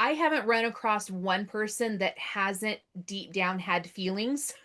I haven't run across one person that hasn't deep down had feelings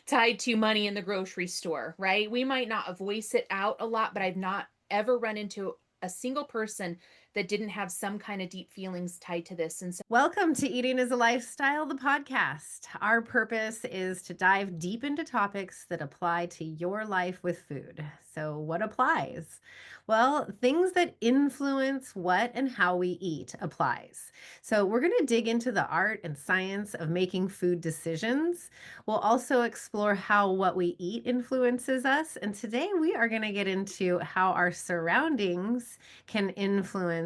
tied to money in the grocery store, right? We might not voice it out a lot, but I've not ever run into a single person that didn't have some kind of deep feelings tied to this. And so, Welcome to Eating as a Lifestyle, the podcast. Our purpose is to dive deep into topics that apply to your life with food. So, what applies? Well, things that influence what and how we eat applies. So, we're going to dig into the art and science of making food decisions. We'll also explore how what we eat influences us. And today we are going to get into how our surroundings can influence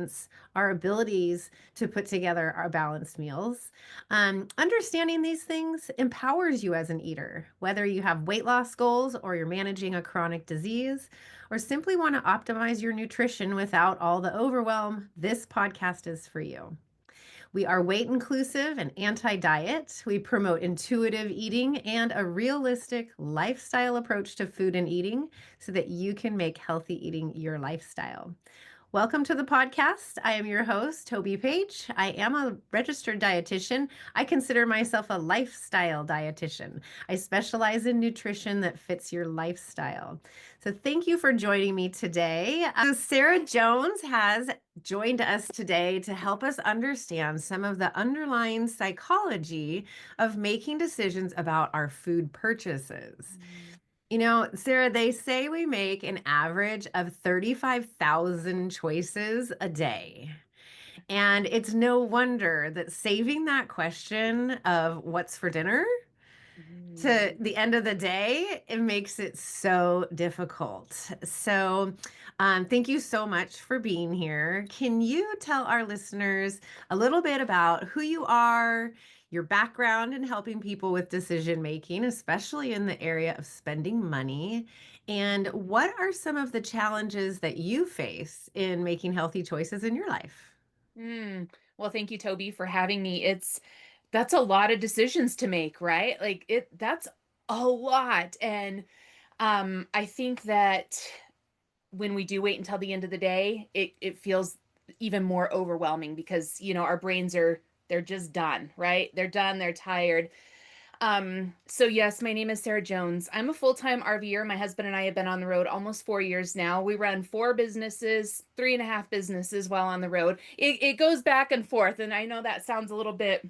our abilities to put together our balanced meals. Understanding these things empowers you as an eater, whether you have weight loss goals or you're managing a chronic disease or simply want to optimize your nutrition without all the overwhelm. This podcast is for you. We are weight inclusive and anti diet. We promote intuitive eating and a realistic lifestyle approach to food and eating so that you can make healthy eating your lifestyle. Welcome to the podcast. I am your host, Toby Page. I am a registered dietitian. I consider myself a lifestyle dietitian. I specialize in nutrition that fits your lifestyle. So, thank you for joining me today. Sarah Jones has joined us today to help us understand some of the underlying psychology of making decisions about our food purchases. Sarah, they say we make an average of 35,000 choices a day. And it's no wonder that saving that question of what's for dinner mm, to the end of the day, it makes it so difficult. So, thank you so much for being here. Can you tell our listeners a little bit about who you are, your background in helping people with decision making, especially in the area of spending money, and what are some of the challenges that you face in making healthy choices in your life? mm. Well, thank you, Toby, for having me. That's a lot of decisions to make, right? That's a lot. And I think that when we do wait until the end of the day, it feels even more overwhelming because, our brains they're just done, right? They're done, they're tired. So yes, my name is Sarah Jones. I'm a full-time RVer. My husband and I have been on the road almost 4 years now. We run four businesses, three and a half businesses while on the road. It goes back and forth, and I know that sounds a little bit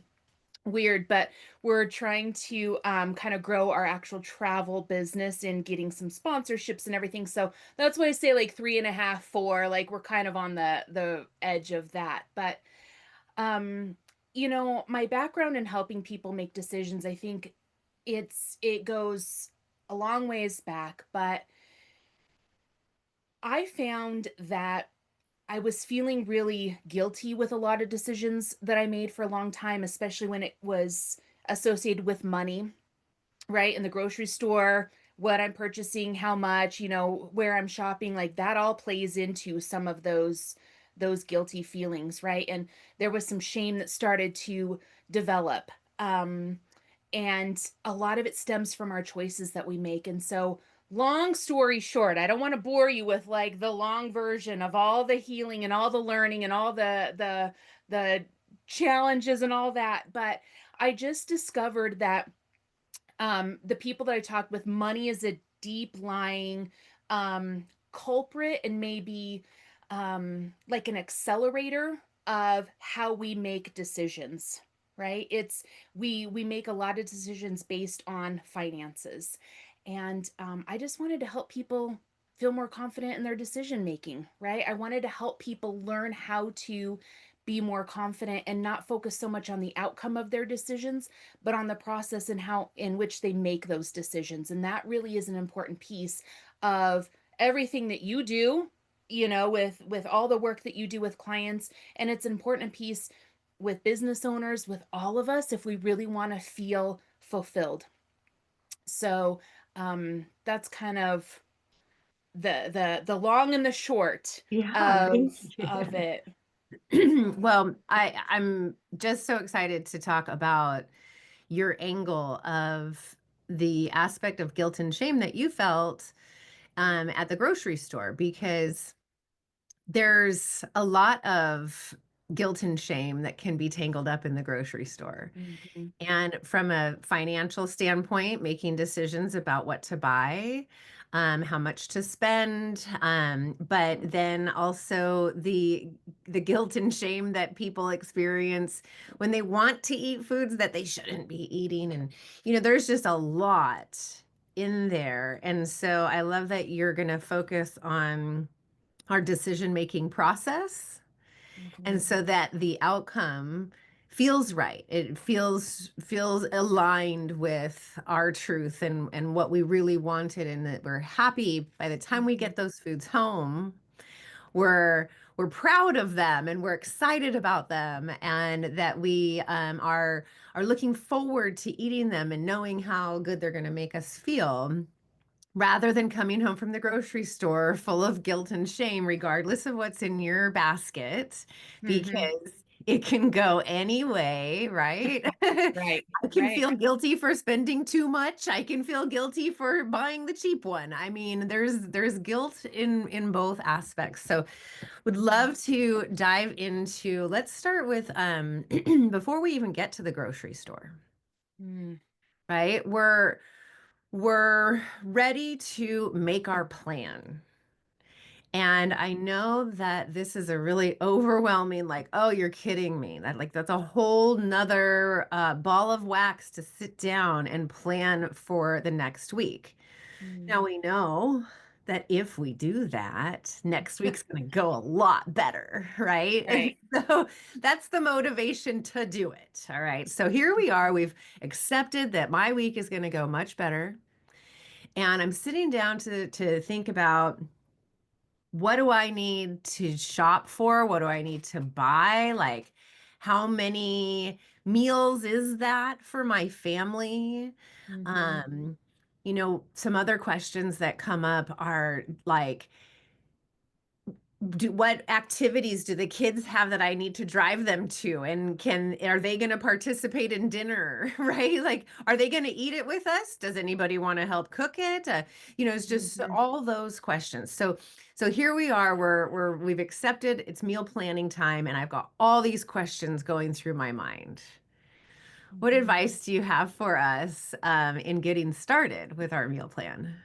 weird, but we're trying to kind of grow our actual travel business and getting some sponsorships and everything. So that's why I say like three and a half, four. Like we're kind of on the edge of that. But um, my background in helping people make decisions, I think it goes a long ways back, but I found that I was feeling really guilty with a lot of decisions that I made for a long time, especially when it was associated with money, right? In the grocery store, what I'm purchasing, how much, where I'm shopping, like that all plays into some of those guilty feelings, right? And there was some shame that started to develop. And a lot of it stems from our choices that we make. And so, long story short, I don't want to bore you with like the long version of all the healing and all the learning and all the challenges and all that, but I just discovered that the people that I talk with, money is a deep lying culprit and maybe like an accelerator of how we make decisions. Right? It's we make a lot of decisions based on finances, and I just wanted to help people feel more confident in their decision making. Right? I wanted to help people learn how to be more confident and not focus so much on the outcome of their decisions but on the process and how in which they make those decisions. And that really is an important piece of everything that you do, with all the work that you do with clients. And it's an important piece with business owners, with all of us, if we really want to feel fulfilled. So that's kind of the long and the short Yeah, of thank of you. it. Well, I'm just so excited to talk about your angle of the aspect of guilt and shame that you felt at the grocery store because there's a lot of guilt and shame that can be tangled up in the grocery store. Mhm. And from a financial standpoint, making decisions about what to buy, how much to spend, but then also the guilt and shame that people experience when they want to eat foods that they shouldn't be eating. And there's just a lot in there. And so I love that you're going to focus on our decision making process, and Mhm. so that the outcome feels right. It feels aligned with our truth and what we really wanted, and that we're happy by the time we Mhm. get those foods home. We're proud of them, and we're excited about them, and that we are looking forward to eating them and knowing how good they're going to make us feel, rather than coming home from the grocery store full of guilt and shame, regardless of what's in your basket, Mhm. because it can go any way, right? Right. I can Right. feel guilty for spending too much. I can feel guilty for buying the cheap one. I mean, there's guilt in both aspects. So would Mhm. love to dive into, let's start with before we even get to the grocery store, Mm. right? We're ready to make our plan. And I know that this is a really overwhelming, like, oh, you're kidding me. That's a whole nother ball of wax to sit down and plan for the next week. Mm. Now we know that if we do that, next week's going to go a lot better, right? And Right. so that's the motivation to do it. All right. So here we are. We've accepted that my week is going to go much better. And I'm sitting down to think about, what do I need to shop for? What do I need to buy? Like, how many meals is that for my family? Mhm. Um, some other questions that come up are like, what activities do the kids have that I need to drive them to? And are they going to participate in dinner, right? Like, are they going to eat it with us? Does anybody want to help cook it? It's just Mhm. all those questions. So here we are, we've accepted it's meal planning time, and I've got all these questions going through my mind. What Mhm. advice do you have for us in getting started with our meal plan?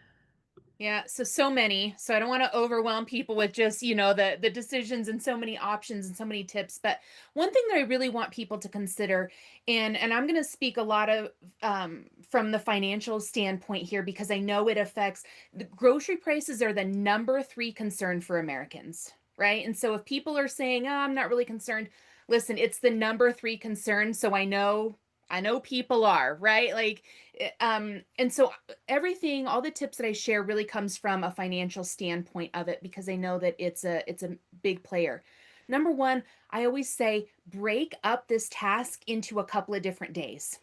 Yeah, so many. So I don't want to overwhelm people with just, the decisions and so many options and so many tips, but one thing that I really want people to consider, and I'm going to speak a lot of from the financial standpoint here, because I know it affects, the grocery prices are the number 3 concern for Americans, right? And so if people are saying, "Oh, I'm not really concerned," listen, it's the number 3 concern, so I know people are, right? Like and so everything, all the tips that I share really comes from a financial standpoint of it, because I know that it's a big player. Number 1, I always say break up this task into a couple of different days.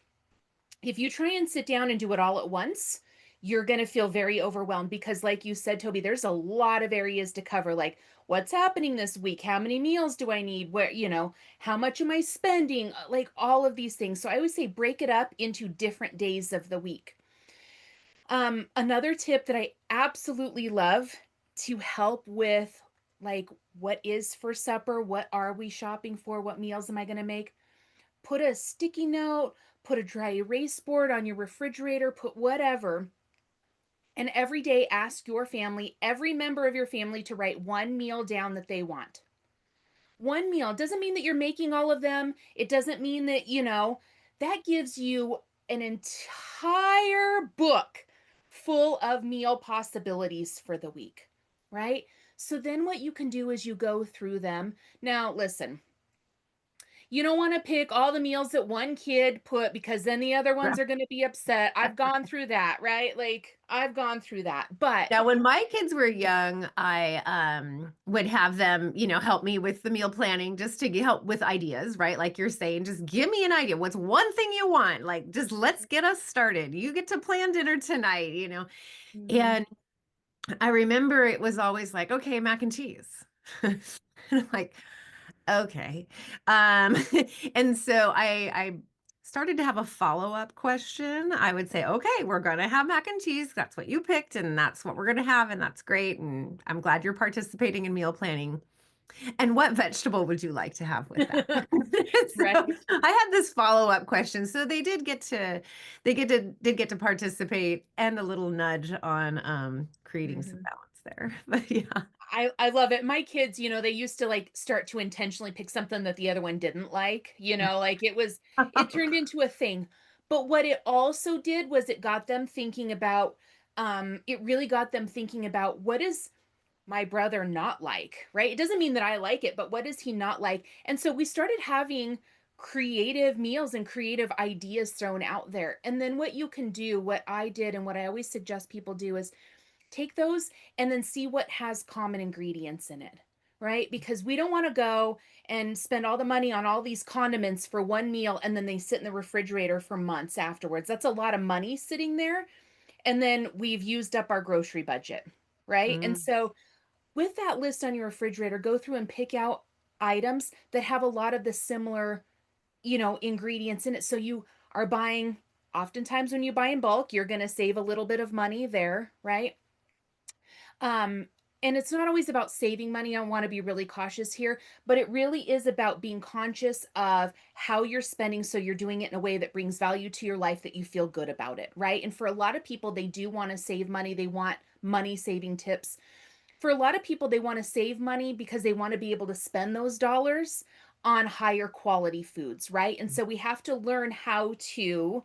If you try and sit down and do it all at once, you're going to feel very overwhelmed, because like you said, Toby, there's a lot of areas to cover, like what's happening this week, how many meals do I need, where, how much am I spending, like all of these things. So I always say break it up into different days of the week. Another tip that I absolutely love to help with, like, what is for supper, what are we shopping for, what meals am I going to make? Put a sticky note, put a dry erase board on your refrigerator, put whatever. And every day ask your family, every member of your family, to write one meal down that they want. One meal doesn't mean that you're making all of them. It doesn't mean that, that gives you an entire book full of meal possibilities for the week, right? So then what you can do is you go through them. Now, listen, you don't want to pick all the meals that one kid put, because then the other ones are going to be upset. I've gone through that, right? Like, I've gone through that. But Now, when my kids were young, I would have them, help me with the meal planning, just to help with ideas, right? Like you're saying, just give me an idea. What's one thing you want? Like, just let's get us started. You get to plan dinner tonight. Mhm. And I remember it was always like, okay, mac and cheese. And I'm like, okay. Um, and so I started to have a follow-up question. I would say, okay, we're gonna have mac and cheese. That's what you picked, and that's what we're gonna have, and that's great. And I'm glad you're participating in meal planning. And what vegetable would you like to have with that? So Right. I had this follow-up question. So they get to participate and a little nudge on creating some Mhm. balance there. But yeah. I love it. My kids, they used to like start to intentionally pick something that the other one didn't like, like it turned into a thing. But what it also did was it got them thinking about it really got them thinking about what is my brother not like, right? It doesn't mean that I like it, but what does he not like? And so we started having creative meals and creative ideas thrown out there. And then what you can do, what I did and what I always suggest people do is take those and then see what has common ingredients in it, right? Because we don't want to go and spend all the money on all these condiments for one meal and then they sit in the refrigerator for months afterwards. That's a lot of money sitting there. And then we've used up our grocery budget, right? And Mm. so with that list on your refrigerator, go through and pick out items that have a lot of the similar, ingredients in it. So you are buying, oftentimes when you buy in bulk, you're going to save a little bit of money there, right? Um, and it's not always about saving money. I want to be really cautious here, but it really is about being conscious of how you're spending so you're doing it in a way that brings value to your life that you feel good about it, right? And for a lot of people, they do want to save money. They want money saving tips. For a lot of people, they want to save money because they want to be able to spend those dollars on higher quality foods, right? And so we have to learn how to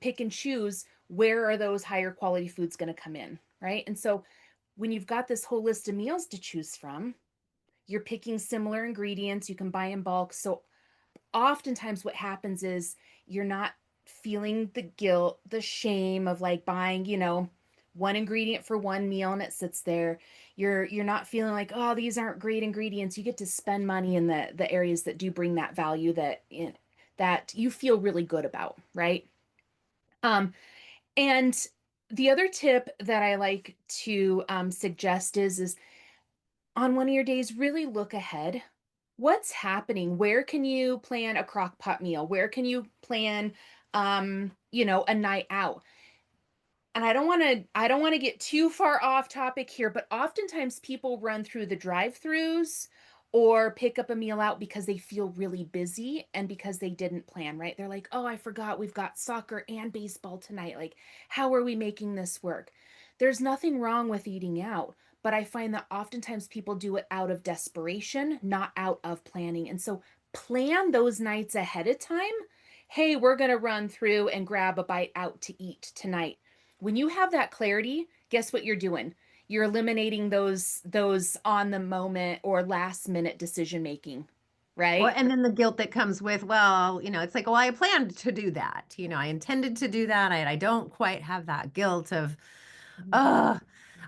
pick and choose where are those higher quality foods going to come in, right? And so when you've got this whole list of meals to choose from, you're picking similar ingredients you can buy in bulk. So oftentimes what happens is you're not feeling the guilt, the shame of like buying, one ingredient for one meal and it sits there. You're not feeling like, oh, these aren't great ingredients. You get to spend money in the areas that do bring that value that you feel really good about, right? Um, and the other tip that I like to suggest is on one of your days, really look ahead. What's happening? Where can you plan a crock pot meal? Where can you plan, a night out? And I don't want to get too far off topic here, but oftentimes people run through the drive-throughs or pick up a meal out because they feel really busy and because they didn't plan, right? They're like, "Oh, I forgot we've got soccer and baseball tonight. Like, how are we making this work?" There's nothing wrong with eating out, but I find that oftentimes people do it out of desperation, not out of planning. And so plan those nights ahead of time. Hey, we're going to run through and grab a bite out to eat tonight. When you have that clarity, guess what you're doing? You're eliminating those on the moment or last minute decision making, Well, right? and then the guilt that comes with, well, it's like, well, I planned to do that. I intended to do that. I don't quite have that guilt of, oh,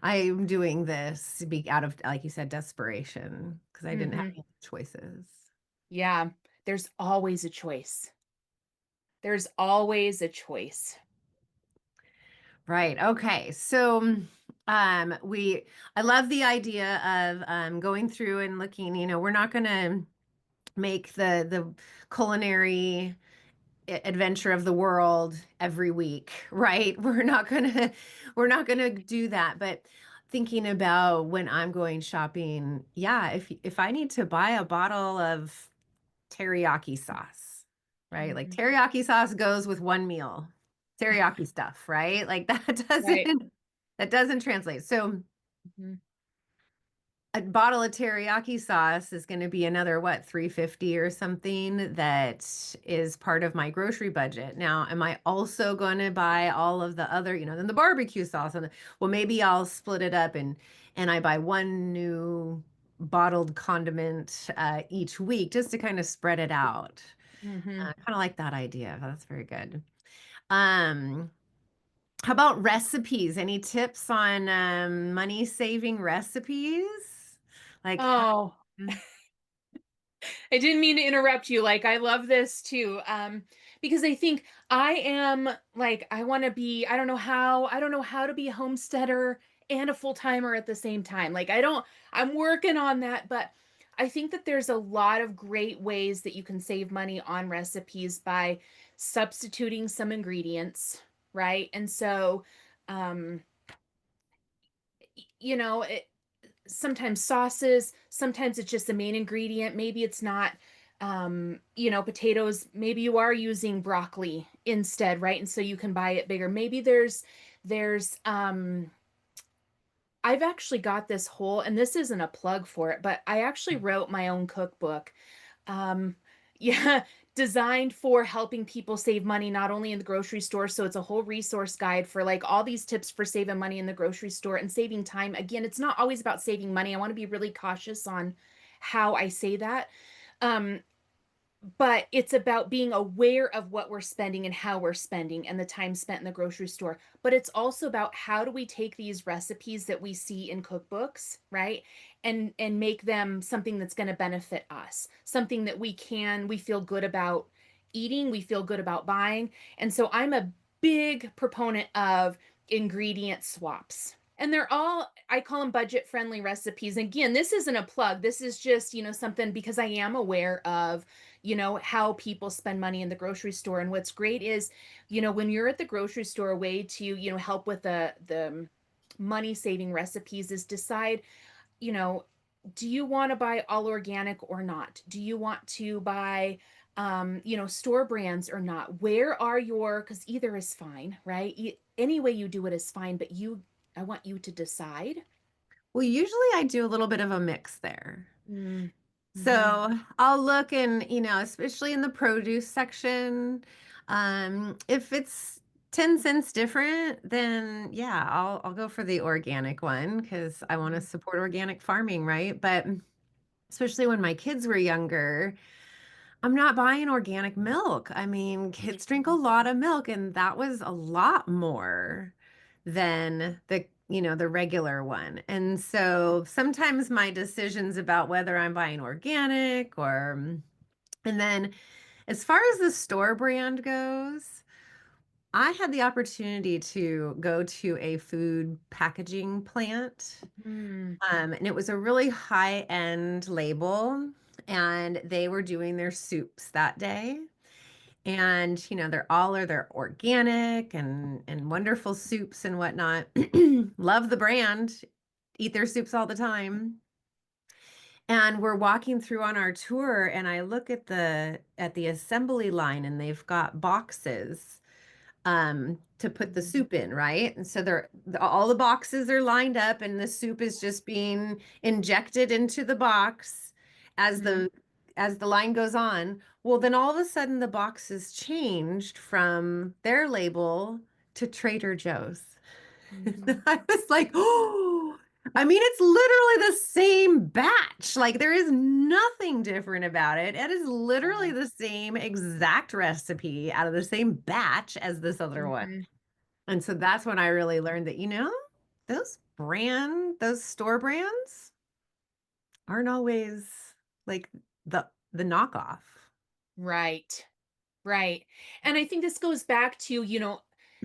I'm doing this out of, like you said, desperation because I didn't have Mm-hmm. any choices. Yeah, there's always a choice. There's always a choice. Right. Okay. So, I love the idea of going through and looking, we're not going to make the culinary adventure of the world every week, right? We're not going to do that, but thinking about when I'm going shopping, yeah, if I need to buy a bottle of teriyaki sauce, right? Like Mhm. teriyaki sauce goes with one meal. Teriyaki stuff, right? Like that Right. doesn't translate. So Mhm. a bottle of teriyaki sauce is going to be another what, 350 or something that is part of my grocery budget. Now, am I also going to buy all of the other, then the barbecue sauce and well, maybe I'll split it up and I buy one new bottled condiment each week just to kind of spread it out. Mhm. Kind of like that idea. That's very good. Um, how about recipes? Any tips on money saving recipes? Like how Oh, I didn't mean to interrupt you. Like, I love this too. Because I think I am like, I don't know how to be a homesteader and a full timer at the same time. Like, I'm working on that, but I think that there's a lot of great ways that you can save money on recipes by substituting some ingredients, right? And so, um, y- you know, it, sometimes sauces, sometimes it's just the main ingredient. Maybe it's not, potatoes. Maybe you are using broccoli instead, right? And so you can buy it bigger. Maybe there's I've actually got this whole, and this isn't a plug for it, but I actually wrote my own cookbook. Um, yeah, designed for helping people save money not only in the grocery store. So it's a whole resource guide for like all these tips for saving money in the grocery store and saving time. Again, it's not always about saving money. I want to be really cautious on how I say that. Um, but it's about being aware of what we're spending and how we're spending and the time spent in the grocery store. But it's also about how do we take these recipes that we see in cookbooks, right? And make them something that's going to benefit us, something that we feel good about eating, we feel good about buying. And so I'm a big proponent of ingredient swaps. And they're all, I call them budget friendly recipes. And again, this isn't a plug. This is just, something because I am aware of how people spend money in the grocery store. And what's great is, when you're at the grocery store, a way to, help with the money saving recipes is decide, you know, do you want to buy all organic or not? Do you want to buy store brands or not? Where are your, because either is fine, right? Any way you do it is fine, but I want you to decide. Well, usually I do a little bit of a mix there. Mm. Mm-hmm. So I'll look and, especially in the produce section, if it's 10 cents different, then yeah, I'll go for the organic one because I want to support organic farming, right? But especially when my kids were younger, I'm not buying organic milk. I mean, kids drink a lot of milk, and that was a lot more than the regular one. And so sometimes my decisions about whether I'm buying organic and then as far as the store brand goes, I had the opportunity to go to a food packaging plant. Mm-hmm. And it was a really high-end label, and they were doing their soups that day. And they're organic and wonderful soups and whatnot. Love the brand, eat their soups all the time. And we're walking through on our tour, and I look at the assembly line, and they've got boxes to put the soup in, right? And so all the boxes are lined up and the soup is just being injected into the box as Mm-hmm. the line goes on. Well, then all of a sudden the boxes changed from their label to Trader Joe's. Mm-hmm. I was like, oh, I mean, it's literally the same batch. Like, there is nothing different about it. It is literally Wow. the same exact recipe out of the same batch as this other one. Mm-hmm. And so that's when I really learned that, those store brands aren't always like the knockoff. Right. Right. And I think this goes back to,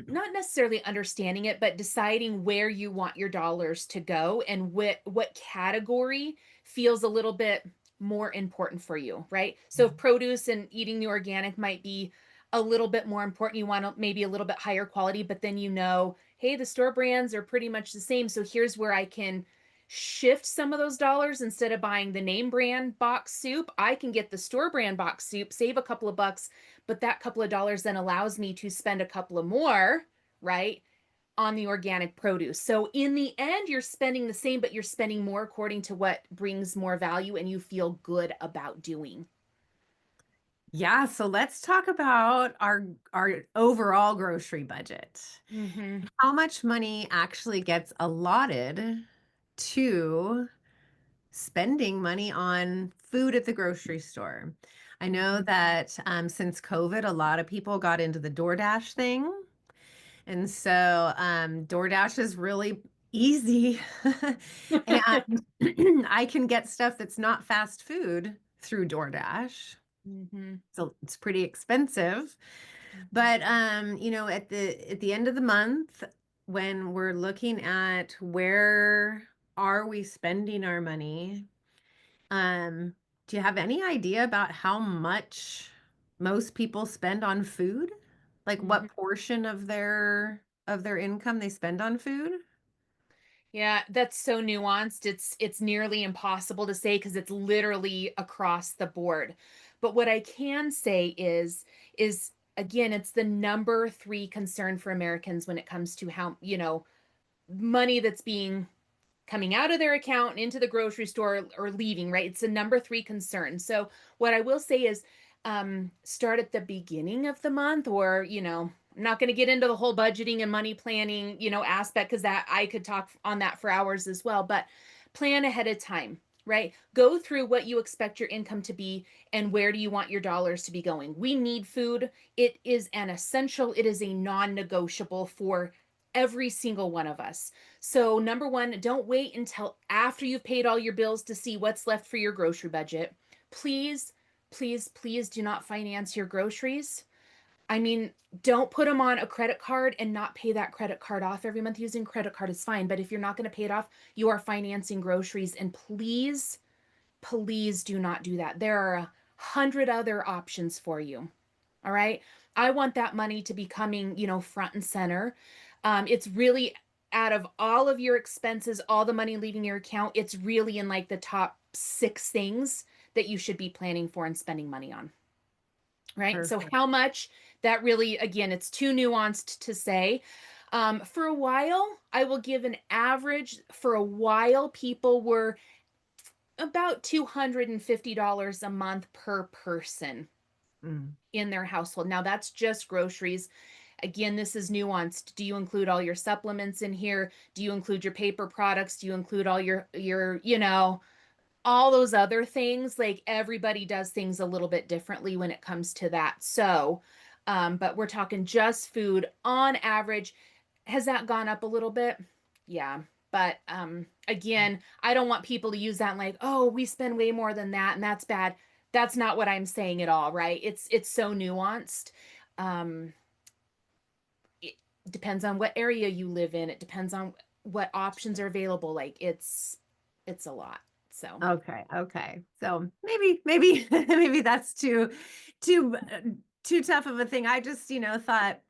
not necessarily understanding it, but deciding where you want your dollars to go and what category feels a little bit more important for you, right? So if produce and eating the organic might be a little bit more important, you want maybe a little bit higher quality, but then hey, the store brands are pretty much the same. So here's where I can shift some of those dollars. Instead of buying the name brand box soup, I can get the store brand box soup, save a couple of bucks, but that couple of dollars then allows me to spend a couple of more, right, on the organic produce. So in the end, you're spending the same, but you're spending more according to what brings more value and you feel good about doing. Yeah, so let's talk about our overall grocery budget. Mm-hmm. How much money actually gets allotted to spending money on food at the grocery store? I know Mm-hmm. that since COVID, a lot of people got into the DoorDash thing. And so DoorDash is really easy. And I can get stuff that's not fast food through DoorDash. Mm-hmm. So it's pretty expensive. Mm-hmm. But at the end of the month, when we're looking at where are we spending our money, do you have any idea about how much most people spend on food? Like Mm-hmm. what portion of their income they spend on food? Yeah, that's so nuanced. It's nearly impossible to say because it's literally across the board. But what I can say is again, it's the number three concern for Americans when it comes to how, money that's being coming out of their account and into the grocery store or leaving, right? It's the number three concern. So what I will say is start at the beginning of the month, or, I'm not going to get into the whole budgeting and money planning, aspect, because that I could talk on that for hours as well, but plan ahead of time, right? Go through what you expect your income to be and where do you want your dollars to be going. We need food. It is an essential, it is a non-negotiable for every single one of us. So, number one, don't wait until after you've paid all your bills to see what's left for your grocery budget. Please, please, please do not finance your groceries. I mean, don't put them on a credit card and not pay that credit card off every month. Using credit card is fine, but if you're not going to pay it off, you are financing groceries. And please, please do not do that. There are 100 other options for you. All right. I want that money to be coming, front and center. It's really out of all of your expenses, all the money leaving your account, it's really in like the top six things that you should be planning for and spending money on. Right. So, Perfect. how much that really, again, it's too nuanced to say. For a while, I will give an average. For a while, people were about $250 a month per person Mm. in their household. Now, that's just groceries. Again, this is nuanced. Do you include all your supplements in here? Do you include your paper products? Do you include all your, all those other things? Like everybody does things a little bit differently when it comes to that. So, but we're talking just food on average. Has that gone up a little bit? Yeah. But again, I don't want people to use that like, oh, we spend way more than that and that's bad. That's not what I'm saying at all, right? It's so nuanced. Um, it depends on what area you live in. It depends on what options are available. Like it's a lot. So, Okay, okay. So maybe maybe that's too too tough of a thing. I just, thought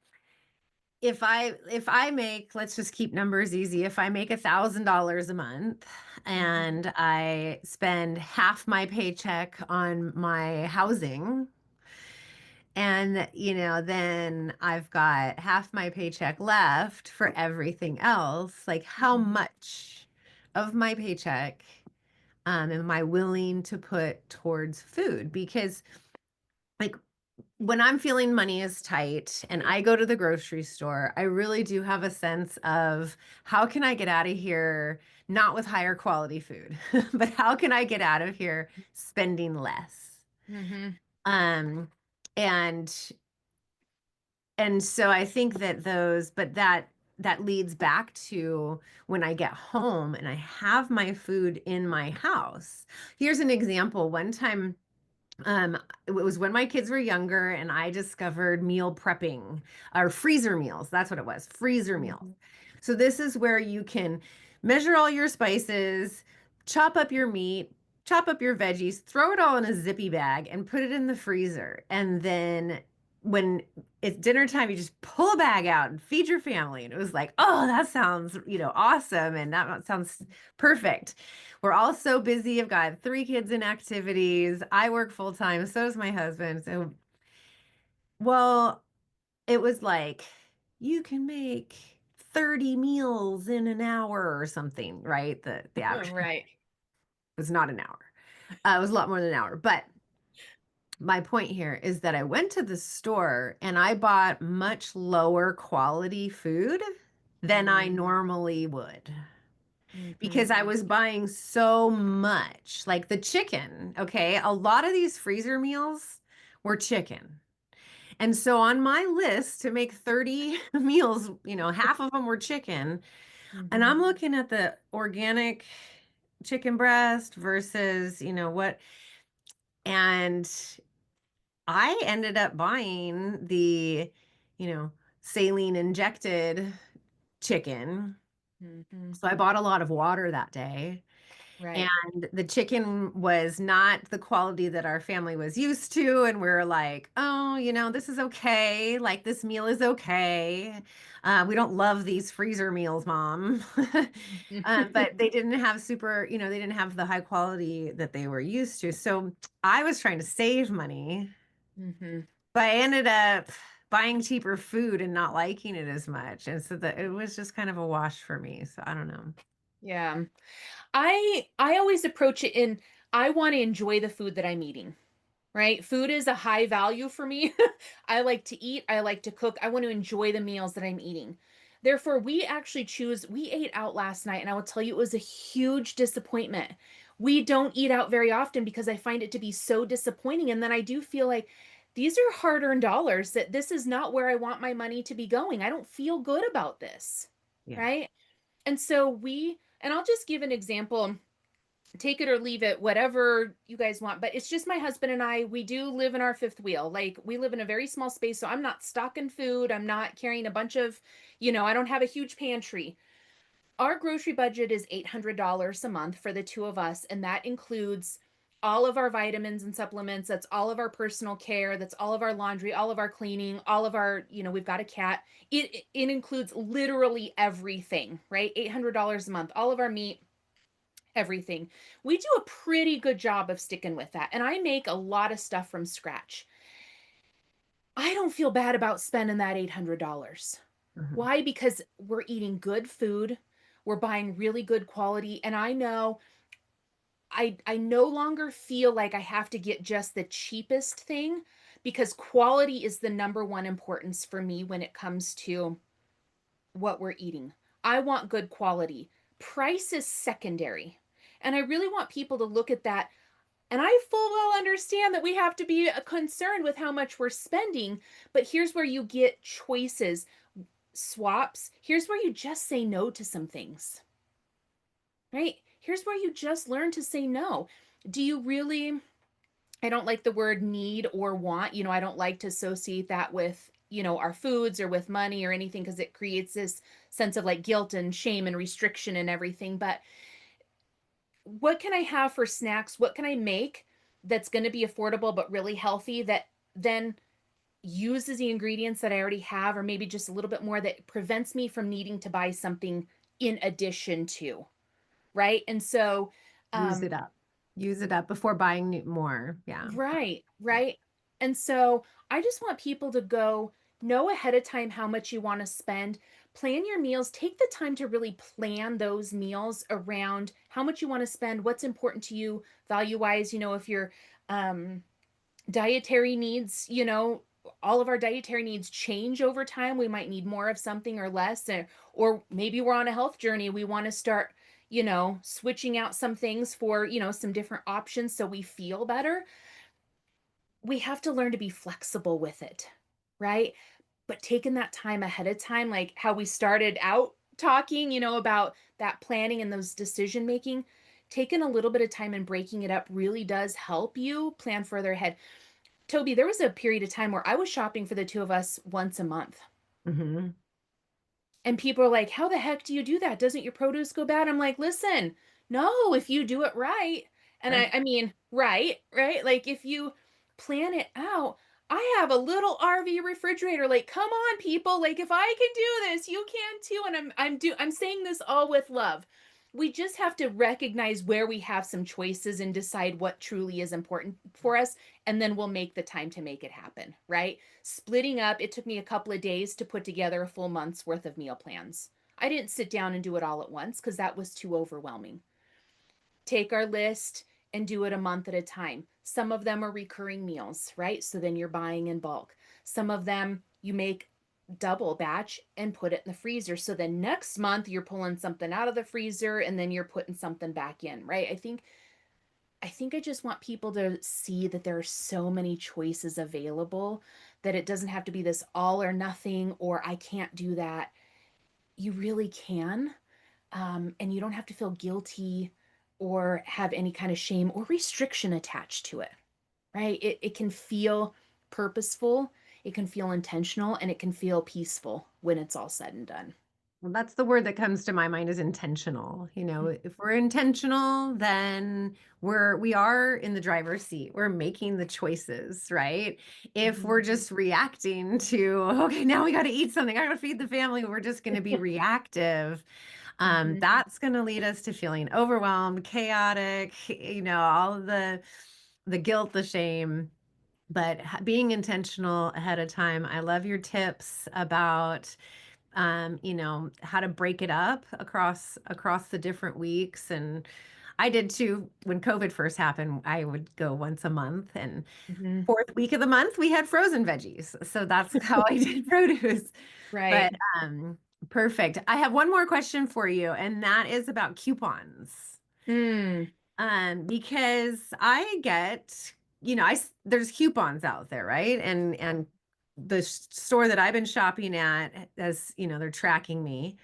if I make, let's just keep numbers easy. If I make $1,000 a month mhm, and I spend half my paycheck on my housing, and, then I've got half my paycheck left for everything else, like how mhm, much of my paycheck am I willing to put towards food? Because, like, when I'm feeling money is tight and I go to the grocery store, I really do have a sense of how can I get out of here, not with higher quality food, but how can I get out of here spending less? mhm, Um, and so I think that that leads back to when I get home and I have my food in my house. Here's an example. One time, um, it was when my kids were younger and I discovered meal prepping, or freezer meals. That's what it was, freezer meals. mhm, So this is where you can measure all your spices, chop up your meat, chop up your veggies, throw it all in a zippy bag and put it in the freezer. And then when it's dinner time, you just pull a bag out and feed your family. And it was like, oh, that sounds, awesome. And that sounds perfect. We're all so busy. I've got three kids in activities. I work full time. So does my husband. So, well, it was like, you can make 30 meals in an hour or something, right? The average right. was not an hour. It was a lot more than an hour. But my point here is that I went to the store and I bought much lower quality food than I Mm, normally would, because mhm, I was buying so much, like the chicken. Okay. A lot of these freezer meals were chicken. And so on my list to make 30 meals, half of them were chicken. And mhm, I'm looking at the organic chicken breast versus, what, and I ended up buying the, you know, saline injected chicken. mhm. So I bought a lot of water that day. Right. And the chicken was not the quality that our family was used to, and we're like, "Oh, this is okay, like, this meal is okay. We don't love these freezer meals, mom." But they didn't have they didn't have the high quality that they were used to, so I was trying to save money, Mhm. but I ended up buying cheaper food and not liking it as much, and so that it was just kind of a wash for me, so I don't know. Yeah. I always approach it in I want to enjoy the food that I'm eating, right? Food is a high value for me. I like to eat, I like to cook. I want to enjoy the meals that I'm eating. Therefore, we ate out last night and I will tell you it was a huge disappointment. We don't eat out very often because I find it to be so disappointing and then I do feel like these are hard-earned dollars that this is not where I want my money to be going. I don't feel good about this. Yeah. Right? And so and I'll just give an example, take it or leave it, whatever you guys want. But it's just my husband and I. We do live in our fifth wheel. Like we live in a very small space. So I'm not stocking food. I'm not carrying a bunch of, I don't have a huge pantry. Our grocery budget is $800 a month for the two of us. And that includes all of our vitamins and supplements. That's all of our personal care. That's all of our laundry, all of our cleaning, all of our, we've got a cat. It includes literally everything, right? $800 a month, all of our meat, everything. We do a pretty good job of sticking with that. And I make a lot of stuff from scratch. I don't feel bad about spending that $800. Mhm. Why? Because we're eating good food, we're buying really good quality, and I know I no longer feel like I have to get just the cheapest thing because quality is the number one importance for me when it comes to what we're eating. I want good quality. Price is secondary. And I really want people to look at that. And I full well understand that we have to be concerned with how much we're spending. But here's where you get choices, swaps. Here's where you just say no to some things, right? Here's where you just learn to say no. Do you really, I don't like the word need or want. I don't like to associate that with, our foods or with money or anything because it creates this sense of like guilt and shame and restriction and everything. But what can I have for snacks? What can I make that's going to be affordable but really healthy that then uses the ingredients that I already have, or maybe just a little bit more that prevents me from needing to buy something in addition to, right? And so, Use um, it up. Use it up before buying more. Yeah. right, right. And so I just want people to go know ahead of time how much you want to spend. Plan your meals. Take the time to really plan those meals around how much you want to spend, what's important to you value wise. If you're um, dietary needs, all of our dietary needs change over time. We might need more of something or less, or maybe we're on a health journey. We want to start, switching out some things for, some different options so we feel better. We have to learn to be flexible with it, right? But taking that time ahead of time, like how we started out talking, about that planning and those decision making, taking a little bit of time and breaking it up really does help you plan further ahead. Toby, there was a period of time where I was shopping for the two of us once a month. Mhm. And people are like, "How the heck do you do that? Doesn't your produce go bad?" I'm like, "Listen, no, if you do it right." And I mean, right? Like if you plan it out, I have a little RV refrigerator. Like, come on, people. Like if I can do this, you can too. And I'm saying this all with love. We just have to recognize where we have some choices and decide what truly is important for us, and then we'll make the time to make it happen, right? Splitting up, it took me a couple of days to put together a full month's worth of meal plans. I didn't sit down and do it all at once because that was too overwhelming. Take our list and do it a month at a time. Some of them are recurring meals, right? So then you're buying in bulk. Some of them you make double batch and put it in the freezer. So then next month you're pulling something out of the freezer and then you're putting something back in, right? I think I just want people to see that there are so many choices available that it doesn't have to be this all or nothing or I can't do that. You really can. And you don't have to feel guilty or have any kind of shame or restriction attached to it, right? It can feel purposeful, it can feel intentional, and it can feel peaceful when it's all said and done. Well, that's the word that comes to my mind is intentional. You know, if we're intentional, then we are in the driver's seat. We're making the choices, right? If Mhm. we're just reacting to, okay, now we got to eat something, I got to feed the family, we're just going to be reactive. Mhm. That's going to lead us to feeling overwhelmed, chaotic, all of the guilt, the shame. But being intentional ahead of time, I love your tips about how to break it up across the different weeks. And I did too when COVID first happened. I would go once a month, and Mhm. fourth week of the month we had frozen veggies. So that's how I did produce. Right. But perfect. I have one more question for you, and that is about coupons. Mm. Because I get, there's coupons out there, right? And the store that I've been shopping at, as they're tracking me,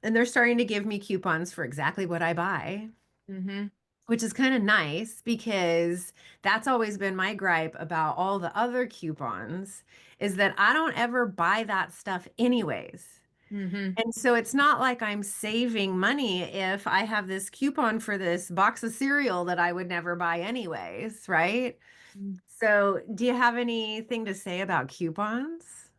and they're starting to give me coupons for exactly what I buy, Mhm. which is kind of nice because that's always been my gripe about all the other coupons is that I don't ever buy that stuff anyways. Mhm. And so it's not like I'm saving money if I have this coupon for this box of cereal that I would never buy anyways, right? So, do you have anything to say about coupons?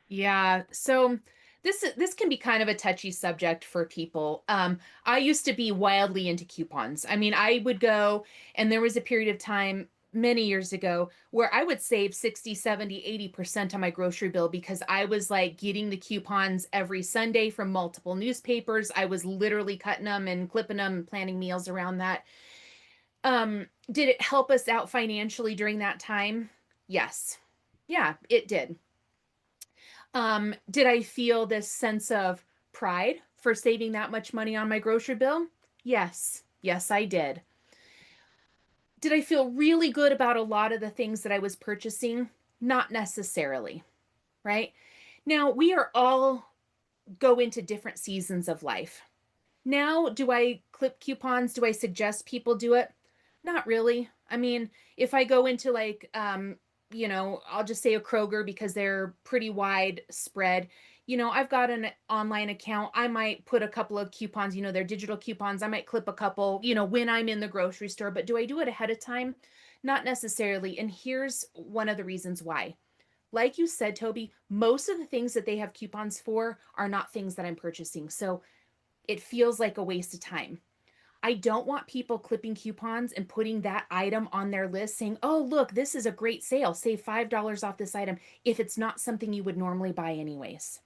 Yeah. So this can be kind of a touchy subject for people. I used to be wildly into coupons. I mean, I would go and there was a period of time many years ago where I would save 60, 70, 80% on my grocery bill because I was like getting the coupons every Sunday from multiple newspapers. I was literally cutting them and clipping them and planning meals around that. Did it help us out financially during that time? Yes. Yeah, it did. Did I feel this sense of pride for saving that much money on my grocery bill? Yes. Yes, I did. Did I feel really good about a lot of the things that I was purchasing? Not necessarily, right? Now, we are all go into different seasons of life. Now, do I clip coupons? Do I suggest people do it? Not really. I mean, if I go into like I'll just say a Kroger because they're pretty widespread. I've got an online account. I might put a couple of coupons, they're digital coupons. I might clip a couple, when I'm in the grocery store, but do I do it ahead of time? Not necessarily. And here's one of the reasons why. Like you said, Toby, most of the things that they have coupons for are not things that I'm purchasing. So it feels like a waste of time. I don't want people clipping coupons and putting that item on their list saying, oh, look, this is a great sale. Save $5 off this item if it's not something you would normally buy, anyways.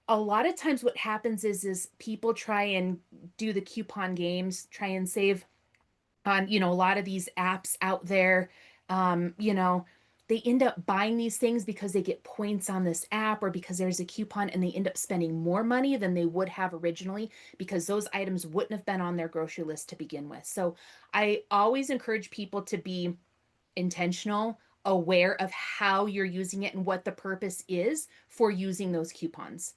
A lot of times, what happens is people try and do the coupon games, try and save on a lot of these apps out there. They end up buying these things because they get points on this app or because there's a coupon, and they end up spending more money than they would have originally because those items wouldn't have been on their grocery list to begin with. So I always encourage people to be intentional, aware of how you're using it and what the purpose is for using those coupons.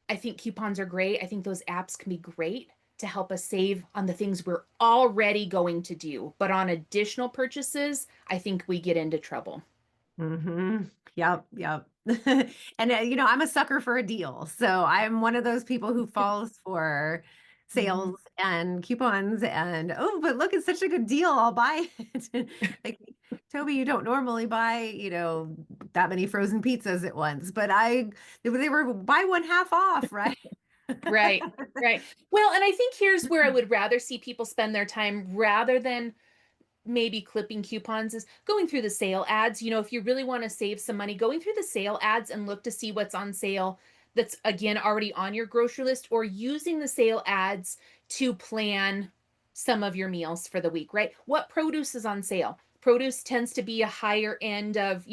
I think coupons are great. I think those apps can be great to help us save on the things we're already going to do. But on additional purchases, I think we get into trouble. Mm-hmm. Yep, yep. And I'm a sucker for a deal. So I'm one of those people who falls for Mhm. sales and coupons and oh, but look, it's such a good deal. I'll buy it. Like, Toby, you don't normally buy, that many frozen pizzas at once, but they were buy one half off, right? Right, right. Well, and I think here's where I would rather see people spend their time rather than maybe clipping coupons is going through the sale ads. If you really want to save some money, going through the sale ads and look to see what's on sale that's again already on your grocery list, or using the sale ads to plan some of your meals for the week, right? What produce is on sale? Produce tends to be a higher end of,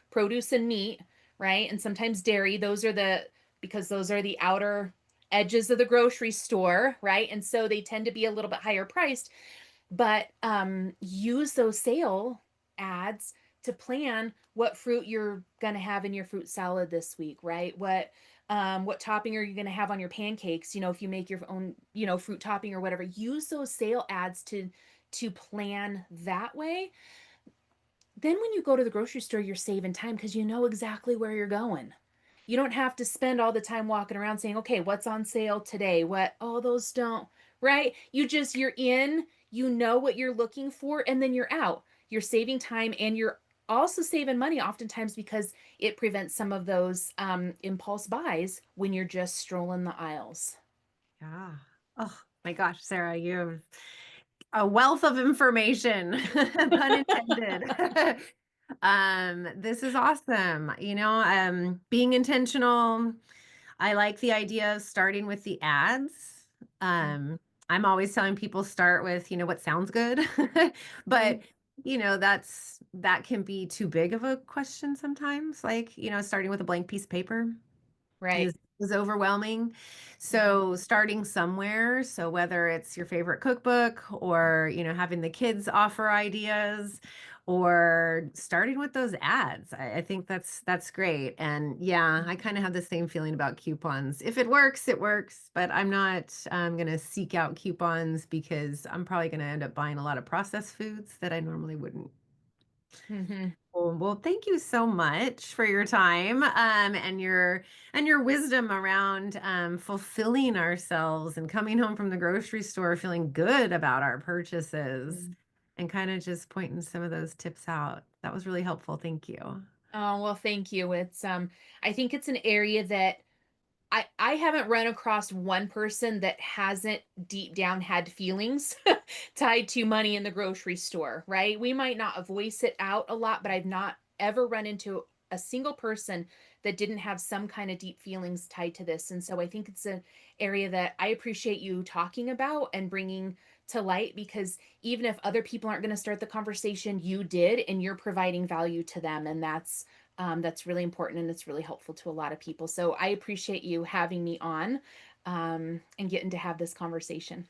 produce and meat, right? And sometimes dairy. Because those are the outer edges of the grocery store, right? And so they tend to be a little bit higher priced, but use those sale ads to plan what fruit you're going to have in your fruit salad this week, right? What topping are you going to have on your pancakes, if you make your own, fruit topping or whatever. Use those sale ads to plan that way. Then when you go to the grocery store, you're saving time because you know exactly where you're going. You don't have to spend all the time walking around saying, okay, what's on sale today? What? Oh, those don't, right? You're in, you know what you're looking for, and then you're out. You're saving time and you're also saving money oftentimes because it prevents some of those impulse buys when you're just strolling the aisles. Yeah. Oh my gosh, Sarah, you have a wealth of information, pun intended. This is awesome. Being intentional. I like the idea of starting with the ads. Um, I'm always telling people start with, what sounds good. But, Mhm. that can be too big of a question sometimes, like, starting with a blank piece of paper Right. is overwhelming. Mhm. So starting somewhere, so whether it's your favorite cookbook or, having the kids offer ideas or starting with those ads. I think that's great. And yeah, I kind of have the same feeling about coupons. If it works, it works, but I'm not going to seek out coupons because I'm probably going to end up buying a lot of processed foods that I normally wouldn't. Mhm. Well, thank you so much for your time, and your wisdom around fulfilling ourselves and coming home from the grocery store feeling good about our purchases, Mhm. and kind of just pointing some of those tips out. That was really helpful. Thank you. Oh, well, thank you. I think it's an area that I haven't run across one person that hasn't deep down had feelings tied to money in the grocery store, right? We might not voice it out a lot, but I've not ever run into a single person that didn't have some kind of deep feelings tied to this. And so I think it's an area that I appreciate you talking about and bringing to light, because even if other people aren't going to start the conversation, you did, and you're providing value to them. And that's really important and it's really helpful to a lot of people. So I appreciate you having me on and getting to have this conversation.